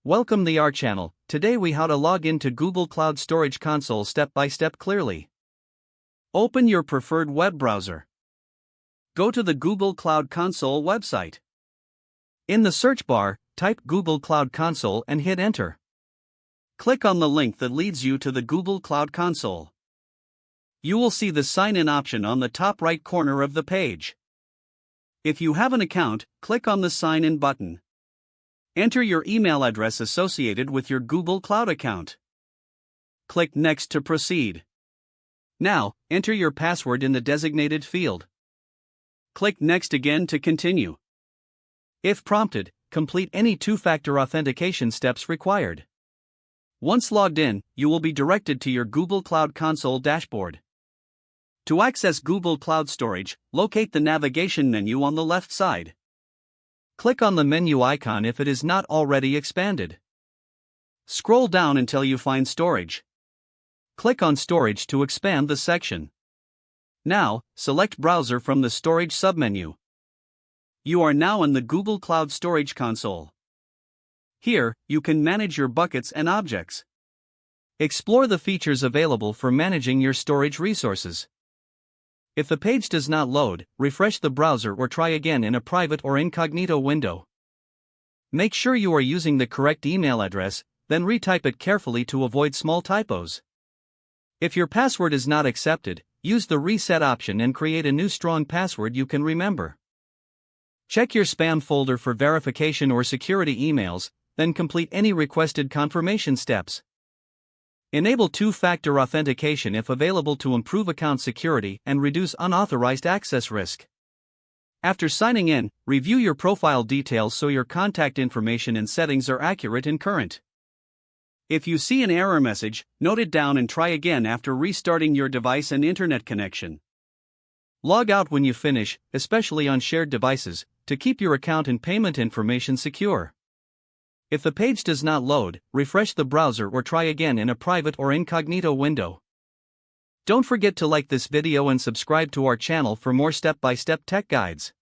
Welcome to our channel. Today we how to log into Google Cloud Storage Console step by step clearly. Open your preferred web browser. Go to the Google Cloud Console website. In the search bar, type Google Cloud Console and hit enter. Click on the link that leads you to the Google Cloud Console. You will see the sign in option on the top right corner of the page. If you have an account, click on the sign in button. Enter your email address associated with your Google Cloud account. Click Next to proceed. Now, enter your password in the designated field. Click Next again to continue. If prompted, complete any two-factor authentication steps required. Once logged in, you will be directed to your Google Cloud Console dashboard. To access Google Cloud Storage, locate the navigation menu on the left side. Click on the menu icon if it is not already expanded. Scroll down until you find Storage. Click on Storage to expand the section. Now, select Browser from the Storage submenu. You are now in the Google Cloud Storage Console. Here, you can manage your buckets and objects. Explore the features available for managing your storage resources. If the page does not load, refresh the browser or try again in a private or incognito window. Make sure you are using the correct email address, then retype it carefully to avoid small typos. If your password is not accepted, use the reset option and create a new strong password you can remember. Check your spam folder for verification or security emails, then complete any requested confirmation steps. Enable two-factor authentication if available to improve account security and reduce unauthorized access risk. After signing in, review your profile details so your contact information and settings are accurate and current. If you see an error message, note it down and try again after restarting your device and internet connection. Log out when you finish, especially on shared devices, to keep your account and payment information secure. If the page does not load, refresh the browser or try again in a private or incognito window. Don't forget to like this video and subscribe to our channel for more step-by-step tech guides.